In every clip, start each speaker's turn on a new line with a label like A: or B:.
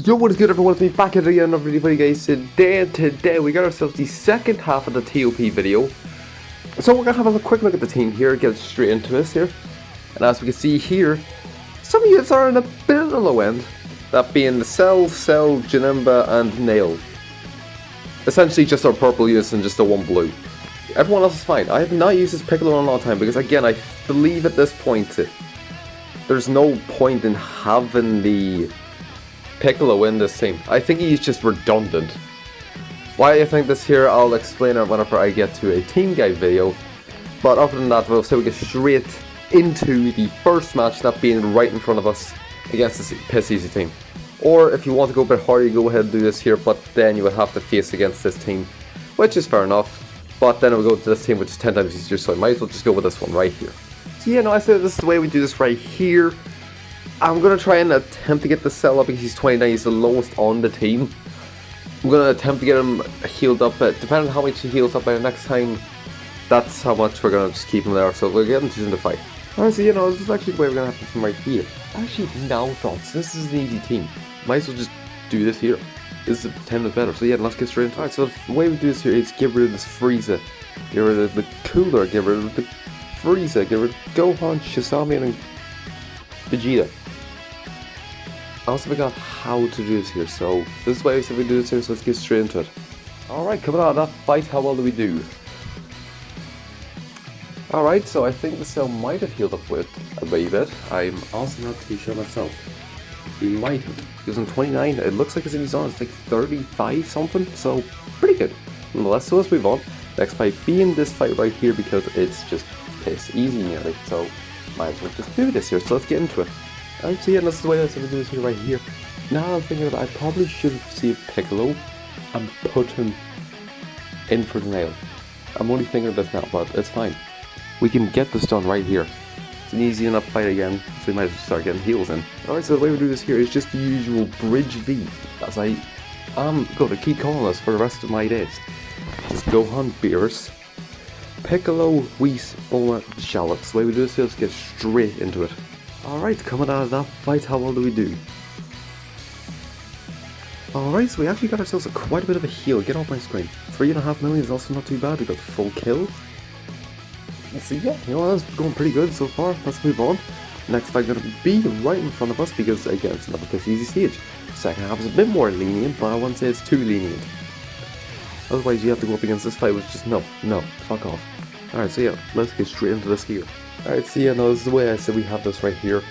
A: Yo, what is good everyone, it's me back at another video for you guys today we got ourselves the second half of the TOP video. So we're gonna have a quick look at the team here, get straight into this here. And as we can see here, some units are in a bit of the low end. That being the Cell, Janemba and Nail. Essentially just our purple units and just the one blue. Everyone else is fine. I have not used this Piccolo in a long time because again I believe at this point there's no point in having the Piccolo in this team. I think he's just redundant. Why I think this here, I'll explain it whenever I get to a team guide video. But other than that, we'll say we get straight into the first match, that being right in front of us against this piss easy team. Or if you want to go a bit harder, you go ahead and do this here, but then you would have to face against this team, which is fair enough. But then it will go to this team, which is 10 times easier, so I might as well just go with this one right here. So yeah, no, I said this is the way we do this right here. I'm going to try and attempt to get the Cell up because he's 29, he's the lowest on the team. I'm going to attempt to get him healed up, but depending on how much he heals up by the next time, that's how much we're going to just keep him there, so we'll get him to the fight. Alright, so you know, this is actually the way we're going to have to come right here. Actually, now thoughts, this is an easy team. Might as well just do this here. This is 10 minutes better, so yeah, let's get straight into it. Alright, so the way we do this here is get rid of this Frieza, get rid of the Cooler, get rid of the Frieza, get rid of Gohan, Shazami, and Vegeta. I also forgot how to do this here, so this is why I said we do this here, so let's get straight into it. Alright, coming out of that fight, how well do we do? Alright, so I think the Cell might have healed up with a wee bit. I'm also not too sure myself. He might have. He was on 29, it looks like his he's on, it's like 35 something, so pretty good. Nonetheless, so let's move on. Next fight being this fight right here because it's just piss easy nearly, so might as well just do this here, so let's get into it. Alright, so yeah, this is the way I'm going to do this here right here. Now I'm thinking that I probably should have saved Piccolo and put him in for the Nail. I'm only thinking of this now, but it's fine. We can get this done right here. It's an easy enough fight again, so we might as well start getting heals in. Alright, so the way we do this here is just the usual Bridge V, as I am going to keep calling this for the rest of my days. Just Gohan, Beerus, Piccolo, Whis, Bulma, Shallots. The way we do this here is get straight into it. Alright, coming out of that fight, how well do we do? Alright, so we actually got ourselves quite a bit of a heal. Get off my screen. 3.5 million is also not too bad. We got the full kill. So yeah, you know, that's going pretty good so far. Let's move on. Next fight going to be right in front of us because, again, it's another piss easy stage. Second half is a bit more lenient, but I wouldn't say it's too lenient. Otherwise, you have to go up against this fight, which is just no, fuck off. Alright, so yeah, let's get straight into this here. Alright, so yeah, no, this is the way I said we have this right here.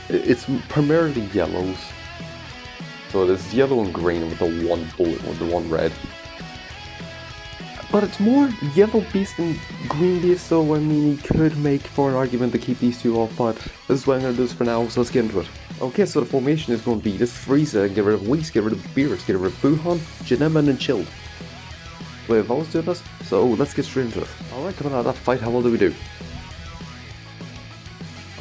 A: It's primarily yellows. So there's yellow and green with the one bullet, with the one red. But it's more yellow based than green based, so I mean, you could make for an argument to keep these two off, but this is what I'm going to do this for now, so let's get into it. Okay, so the formation is going to be this Frieza, get rid of Whis, get rid of Beerus, get rid of Buhan, Janemba and Chilled. Way I've always done this, so let's get straight into it. Alright, coming out of that fight, how well do we do?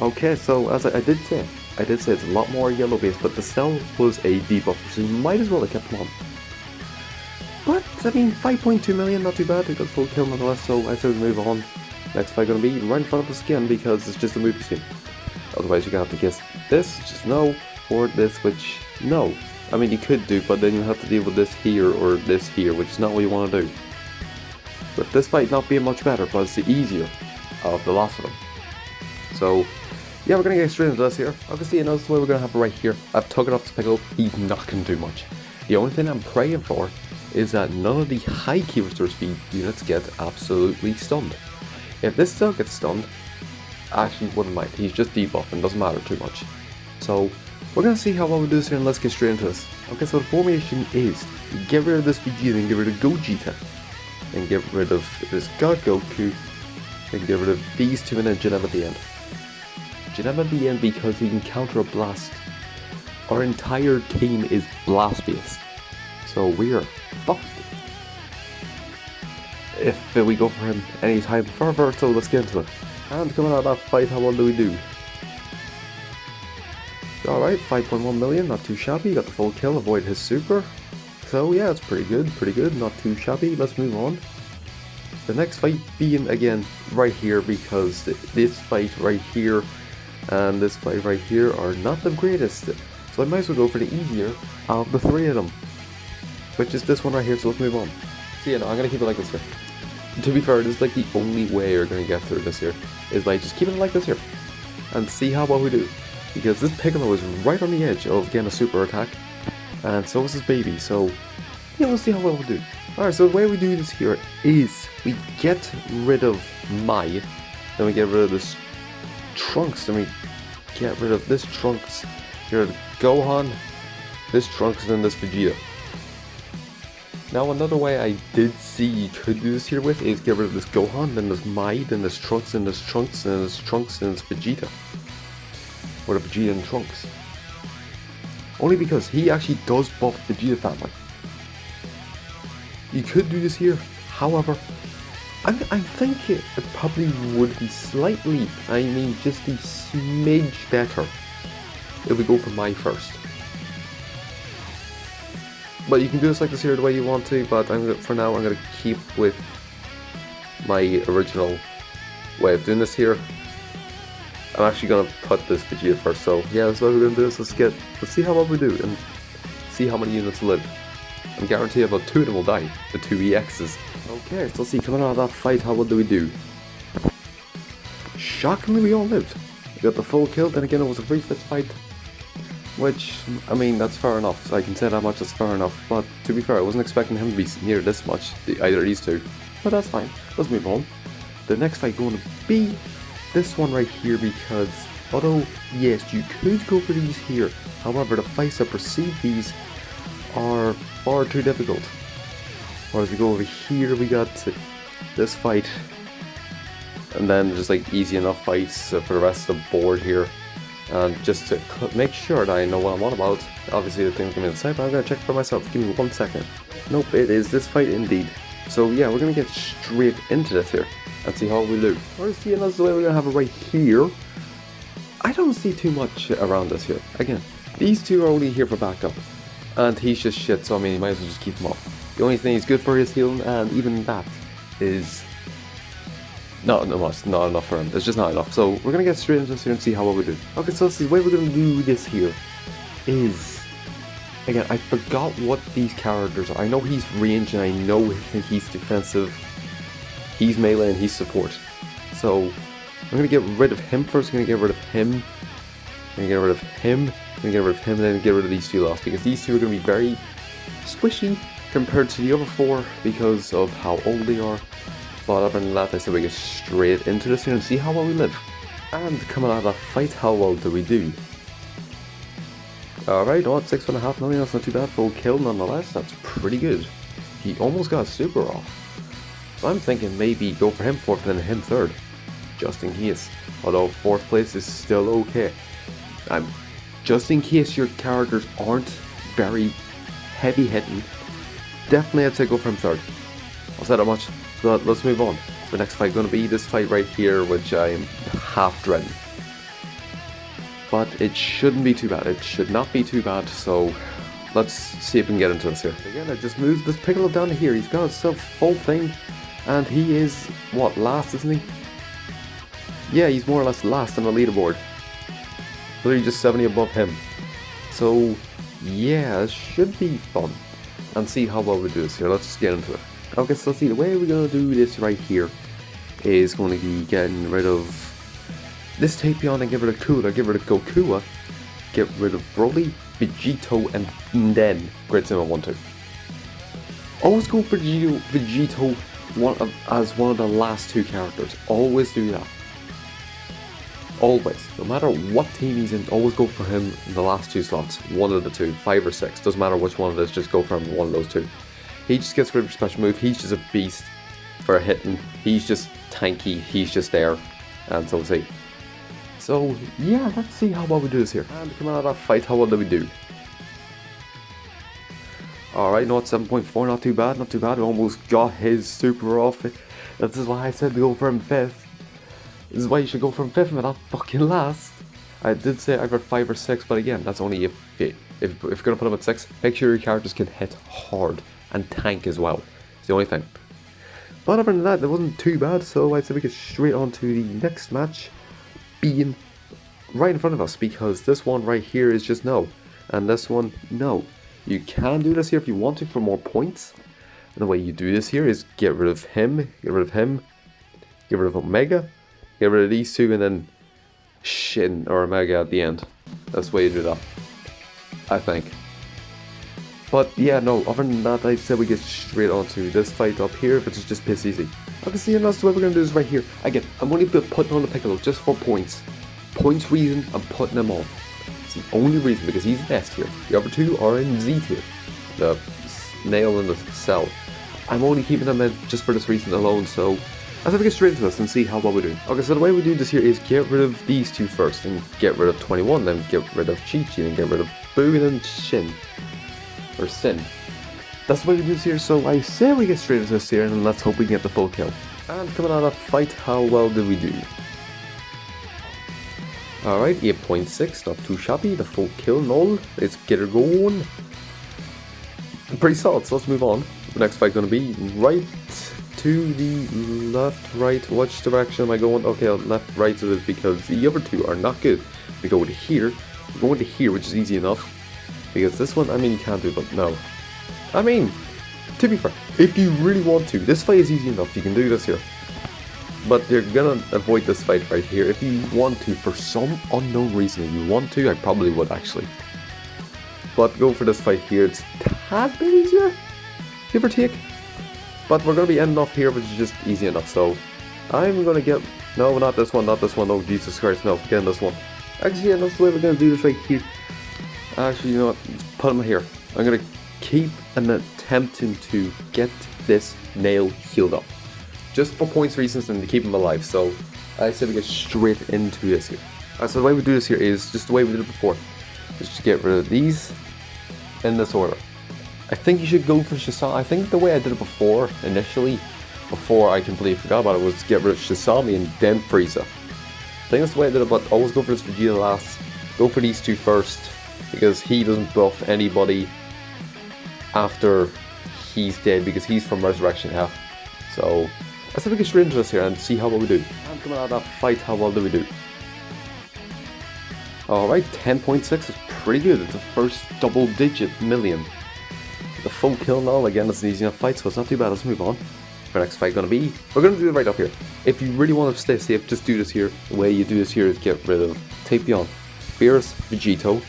A: Okay, so as I did say it's a lot more yellow based, but the Cell was a debuff, so you might as well have kept him on. But, I mean, 5.2 million, not too bad, we got full kill nonetheless, so I said we move on. Next fight gonna be right in front of us again because it's just a movie scene. Otherwise you're gonna have to guess this, which is no, or this, which no. I mean, you could do, but then you have to deal with this here or this here, which is not what you want to do. But this fight not being much better, but it's the easier of the last of them. So, yeah, we're going to get straight into this here. Obviously, you know, this is the way we're going to have it right here. I've took it off to Piccolo. He's not going to do much. The only thing I'm praying for is that none of the high key restore speed units get absolutely stunned. If this still gets stunned, I actually wouldn't mind. He's just debuffing, doesn't matter too much. So, we're going to see how well we do this here, and let's get straight into this. Okay, so the formation is get rid of this Vegeta and get rid of Gogeta. And get rid of this God Goku. And get rid of these two and then Janemba at the end. Janemba at the end because he can counter a blast. Our entire team is blast based. So we're fucked if we go for him anytime further, so let's get into it. And coming out of that fight, how well do we do? Alright, 5.1 million, not too shabby, got the full kill, avoid his super. So yeah, it's pretty good, not too shabby, let's move on. The next fight being, again, right here, because this fight right here and this fight right here are not the greatest. So So I might as well go for the easier of the three of them, which is this one right here, so let's move on. So yeah, no, I'm going to keep it like this here. To be fair, this is like the only way you're going to get through this here, is by just keeping it like this here, and see how well we do. Because this Piccolo is right on the edge of getting a super attack, and so is his baby, so yeah, we'll see how well we do. Alright, so the way we do this here is we get rid of Mai, then we get rid of this Trunks, then we get rid of this Trunks, get rid of Gohan, this Trunks, and then this Vegeta. Now another way I did see you could do this here with is get rid of this Gohan, then this Mai, then this Trunks, and this Trunks, and this Trunks, and this Vegeta. Or the Vegeta and Trunks. Only because he actually does buff Vegeta family. You could do this here, however, I think it probably would be slightly, I mean just a smidge better if we go for Mai first. But you can do this like this here the way you want to, but for now I'm going to keep with my original way of doing this here. I'm actually going to put this Vegeta first, so yeah, that's what we're going to do. Let's see how well we do and see how many units live. I'm guaranteed about 2 of them will die, the 2 EXs. Okay, so let's see, coming out of that fight, how well do we do? Shockingly, we all lived. We got the full kill, then again it was a free fist fight. Which, I mean, that's fair enough, so I can say that much, that's fair enough. But to be fair, I wasn't expecting him to be near this much, either of these two. But that's fine, let's move on. The next fight going to be this one right here, because although, yes, you could go for these here, however, the fights that precede these are far too difficult. Whereas we go over here, we got this fight, and then just like easy enough fights for the rest of the board here. And just to make sure that I know what I'm on about, obviously the thing's going to be inside, but I'm going to check for myself. Give me 1 second. Nope, it is this fight indeed. So yeah, we're going to get straight into this here and see how we do. Or see, and that's the way we're going to have it right here. I don't see too much around this here. Again, these two are only here for backup. And he's just shit, so I mean, you might as well just keep him off. The only thing he's good for is healing, and even that is not enough for him. It's just not enough. So we're gonna get straight into this here and see how well we do. Okay, so let's see, the way we're gonna do this here is, again, I forgot what these characters are. I know he's range, and I know he's defensive. He's melee, and he's support. So I'm gonna get rid of him first. I'm gonna get rid of him. I'm gonna get rid of him. I'm gonna get rid of him, and then get rid of these two last, because these two are gonna be very squishy compared to the other 4 because of how old they are. But other than that, I said we get straight into this here and see how well we live. And coming out of that fight, how well do we do? Alright, oh, 6.5 million, that's not too bad. Full kill nonetheless, that's pretty good. He almost got super off. So I'm thinking maybe go for him 4th and then him 3rd, just in case. Although 4th place is still okay. Just in case your characters aren't very heavy hitting, definitely I'd say go for him 3rd. I'll say that much. So let's move on. The next fight going to be this fight right here, which I am half dreading. But it shouldn't be too bad. It should not be too bad. So let's see if we can get into this here. Again, I just moved this Piccolo down to here. He's got himself full thing, and he is what, last, isn't he? Yeah, he's more or less last on the leaderboard. Literally just 70 above him. So yeah, it should be fun. And see how well we do this here. Let's just get into it. Okay, so let's see, the way we're going to do this right here is going to be getting rid of this Tapion and get rid of Cooler, get rid of Goku, get rid of Broly, Vegito, and then Great Sim 1-2. Always go for Vegito as one of the last 2 characters. Always do that. Always. No matter what team he's in, always go for him in the last 2 slots. One of the 2, 5 or 6. Doesn't matter which one it is, just go for him in one of those 2. He just gets rid of special move. He's just a beast for hitting. He's just tanky. He's just there. And so we'll see. So yeah, let's see how well we do this here. And coming out of that fight, how well do we do? Alright, no, it's 7.4. Not too bad. Not too bad. We almost got his super off. This is why I said to go for him 5th. This is why you should go for him 5th and not fucking last. I did say either 5 or 6, but again, that's only if you're gonna put him at 6, make sure your characters can hit hard and tank as well. It's the only thing. But other than that, it wasn't too bad, so I'd say we get straight on to the next match being right in front of us, because this one right here is just no. And this one, no. You can do this here if you want to for more points. And the way you do this here is get rid of him, get rid of him, get rid of Omega, get rid of these two, and then Shin or Omega at the end. That's the way you do that, I think. But yeah, no, other than that, I said we get straight onto this fight up here, which is just piss easy. Okay, see, and that's what we're going to do is right here. Again, I'm only putting on the Piccolo just for points. Points reason, I'm putting them on. It's the only reason, because he's in S tier. The other two are in Z tier. The Snail and the Cell. I'm only keeping them in just for this reason alone, so let's have to get straight into this and see how well we do. Okay, so the way we do this here is get rid of these two first, and get rid of 21, then get rid of Chi-Chi, and get rid of Boo, and then Shin. Or Sin. That's the way we do this here, so I say we get straight into this here, and let's hope we can get the full kill. And coming out of fight, how well did we do? Alright, 8.6, not too shabby, the full kill, null. Let's get her going. Pretty solid, so let's move on. The next fight going to be right to the left, right. Which direction am I going? Okay, left, right it is, because the other two are not good. We go to here, we go into here, which is easy enough. Because this one, I mean, you can't do, but no. I mean, to be fair, if you really want to, this fight is easy enough, you can do this here. But you're gonna avoid this fight right here. If you want to, for some unknown reason, if you want to, I probably would actually. But go for this fight here, it's a tad bit easier, give or take. But we're gonna be ending off here, which is just easy enough, so I'm gonna get, no, not this one, oh Jesus Christ, no, getting this one. Actually, yeah, that's the way we're gonna do this right here. Actually, you know what, put him here. I'm gonna keep attempting to get this nail healed up. Just for points reasons and to keep him alive, so I said we get straight into this here. So the way we do this here is just the way we did it before. Just get rid of these in this order. I think you should go for Shisami. I think the way I did it before, initially, before I completely forgot about it, was get rid of Shisami and then Frieza. I think that's the way I did it, but always go for this Vegeta last. Go for these two first, because he doesn't buff anybody after he's dead, because he's from Resurrection F. So let's have to get straight into this here and see how well we do. And coming out of that fight, how well do we do? Alright, 10.6 is pretty good. It's the first double-digit million. The full kill now, again, it's an easy enough fight, so it's not too bad. Let's move on. Our next fight gonna be, we're gonna do it right up here. If you really want to stay safe, just do this here. The way you do this here is get rid of Tapion, Beerus, Vegeta,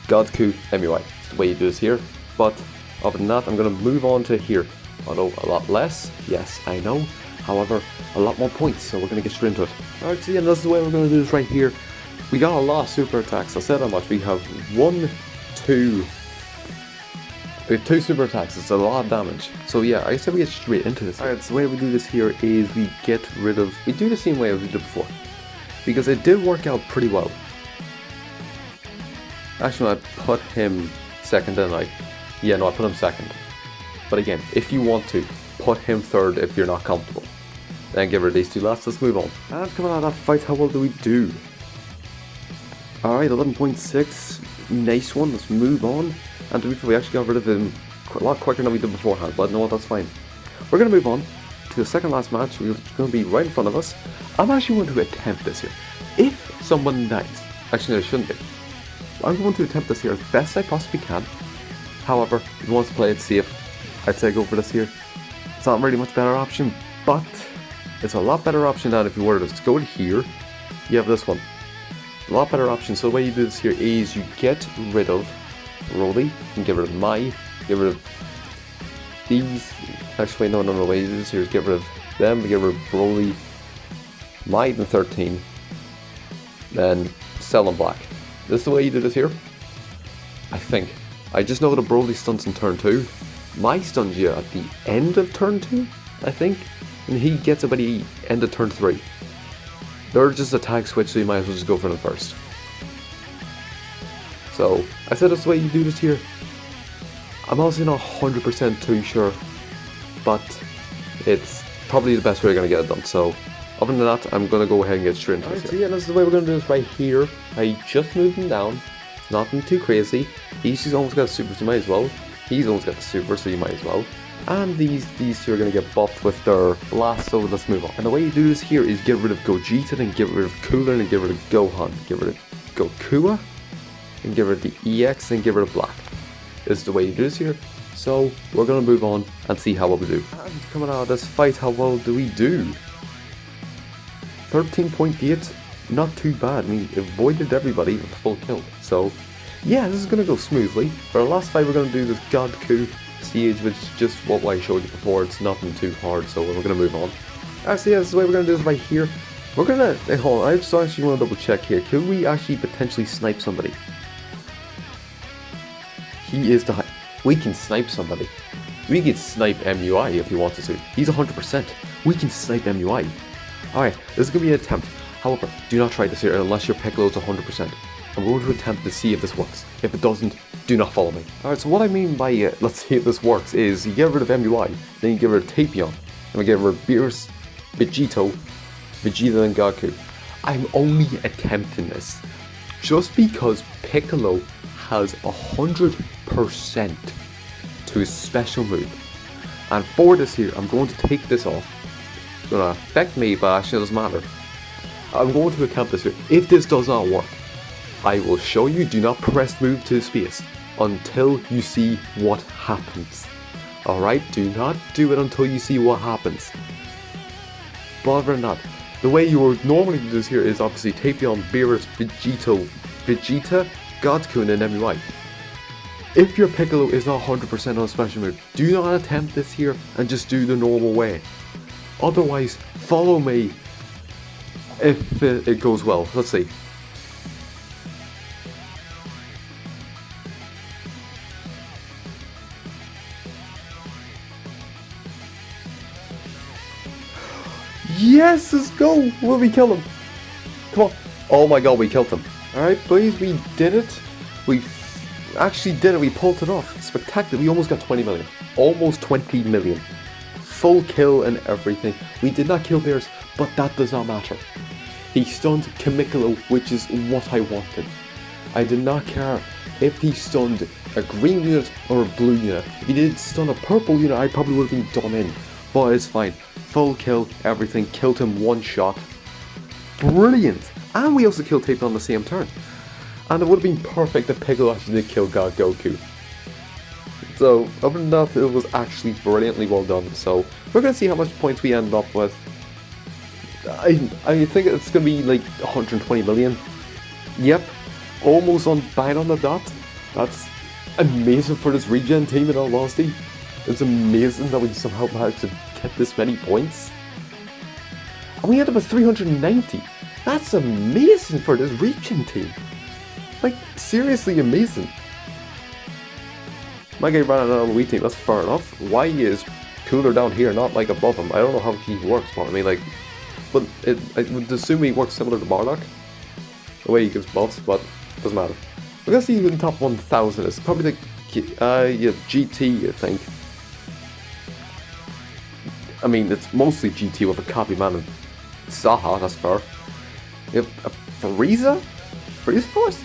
A: Godku, MUI. It's the way you do this here. But other than that, I'm gonna move on to here. Although a lot less, yes, I know. However, a lot more points, so we're gonna get straight into it. Alright, so yeah, that's the way we're gonna do this right here. We got a lot of super attacks. I said how much. We have we have two super attacks. It's a lot of damage. So yeah, I said we get straight into this. Alright, so the way we do this here is we get rid of, we do the same way as we did before, because it did work out pretty well. Actually, I put him second, didn't I? Yeah, no, I put him second. But again, if you want to, put him third if you're not comfortable. Then give her these two last. Let's move on. And coming out of that fight, how well do we do? Alright, 11.6. Nice one. Let's move on. And to be fair, we actually got rid of him a lot quicker than we did beforehand. But no, that's fine. We're going to move on to the second last match, which is going to be right in front of us. I'm actually going to attempt this here. If someone dies, actually, no, it shouldn't be. I'm going to attempt this here as best I possibly can. However, if you want to play it safe, I'd say go for this here. It's not really much better option, but it's a lot better option than if you were to just go to here. You have this one. A lot better option. So the way you do this here is you get rid of Broly, and get rid of Mai, get rid of these. Actually, no, the way you do this here is get rid of them, get rid of Broly, Mai and 13, then Cell and Black. This is the way you do this here, I think. I just know the Broly stunts in turn 2. Mai stuns you at the end of turn 2, I think, and he gets it by the end of turn 3. They're just a tag switch, so you might as well just go for them first. So, I said that's the way you do this here. I'm also not 100% too sure, but it's probably the best way you're going to get it done. So, other than that, I'm going to go ahead and get straight into this here. So yeah, this is the way we're going to do this right here. I just moved him down. Nothing too crazy. He's almost got a super, so you might as well. He's almost got the super, so you might as well. And these two are going to get buffed with their blast, so let's move on. And the way you do this here is get rid of Gogeta, then get rid of Cooler, and get rid of Gohan. Get rid of Gokua. and get rid of the EX and get rid of black. This is the way you do this here. So we're gonna move on and see how well we do. And coming out of this fight, how well do we do? 13.8, not too bad. I mean, avoided everybody with a full kill. So yeah, this is gonna go smoothly. For our last fight, we're gonna do this God Coup stage, which is just what I showed you before. It's nothing too hard, so we're gonna move on. Actually, yeah, this is the way we're gonna do this right here. We're gonna, hold on, I just actually want to double check here. Could we actually potentially snipe somebody? He is the we can snipe somebody. We can snipe MUI if you want to. He's 100%. We can snipe MUI. Alright, this is going to be an attempt. However, do not try this here unless your Piccolo is 100%. I'm going to attempt to see if this works. If it doesn't, do not follow me. Alright, so what I mean by let's see if this works is you get rid of MUI, then you get rid of Tapion, then we get rid of Beerus, Vegeta, and Gaku. I'm only attempting this just because Piccolo has 100% to his special move, and for this here I'm going to take this off. It's going to affect me, but actually it doesn't matter. I'm going to attempt this here. If this does not work, I will show you. Do not press move to space until you see what happens. Alright, do not do it until you see what happens. But other than that, the way you would normally do this here is obviously Tapion, Beerus, Vegeta, Godku, and then MUI. If your Piccolo is not 100% on special move, do not attempt this here and just do the normal way. Otherwise, follow me if it goes well. Let's see. Yes, let's go! Will we kill him? Come on. Oh my god, we killed him. Alright, boys, we did it. We actually did it. We pulled it off. Spectacular. We almost got 20 million. Almost 20 million. Full kill and everything. We did not kill Beerus, but that does not matter. He stunned Kamikolo, which is what I wanted. I did not care if he stunned a green unit or a blue unit. If he did stun a purple unit, I probably would have been done in. But it's fine. Full kill, everything. Killed him one shot. Brilliant. And we also killed Tapion on the same turn. And it would have been perfect if Piccolo actually did kill God Goku. So, other than that, it was actually brilliantly well done. So, we're going to see how much points we end up with. I think it's going to be like 120 million. Yep. Almost on bang on the dot. That's amazing for this regen team, in all honesty. It's amazing that we somehow managed to get this many points. And we ended up with 390. That's amazing for this regen team. Like, seriously amazing. My guy ran another Wii team, that's fair enough. Why is cooler down here, not like above him? I don't know how he works, but I mean, like, but I would assume he works similar to Bardock. The way he gives buffs, but it doesn't matter. We're gonna see who in top 1000 is. Probably like, yeah, GT, I think. I mean, it's mostly GT with a copy man and Saha, that's fair. You have a Frieza? Frieza Force?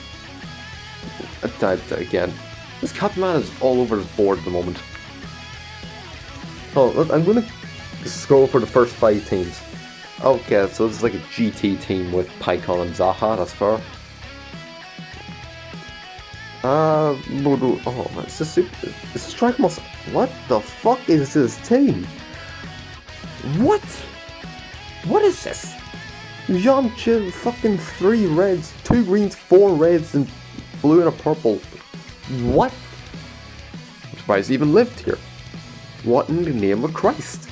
A: Again, this copy man is all over his board at the moment. Oh, I'm gonna scroll for the first 5 teams. Okay, so this is like a GT team with Pycon and Zaha, that's fair. Oh, it's just Strike Muscle. What the fuck is this team? What? What is this? Yamcha, fucking 3 reds, 2 greens, 4 reds, and blue and a purple. What? I'm surprised he even lived here. What in the name of Christ?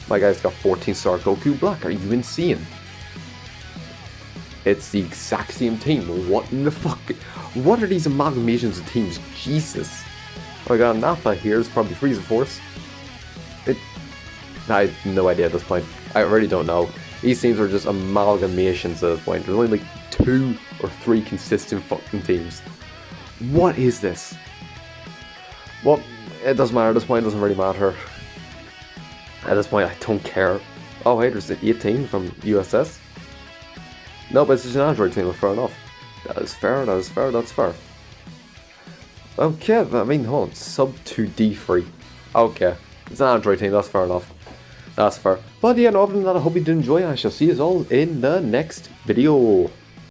A: My guy's got 14-star Goku Black. Are you insane? It's the exact same team. What in the fuck? What are these amalgamations of teams? Jesus. I got Nappa here. It's probably Frieza Force. I have no idea at this point. I really don't know. These teams are just amalgamations at this point. There's only like 2 or 3 consistent fucking teams. What is this? Well, it doesn't matter at this point. It doesn't really matter. At this point, I don't care. Oh, hey, there's the 18 from USS. No, but it's just an Android team. Fair enough. That is fair. That is fair. That's fair. Okay, I mean, hold on. Sub 2D3. Okay, it's an Android team. That's fair enough. That's fair. But yeah, other than that, I hope you did enjoy. I shall see you all in the next video.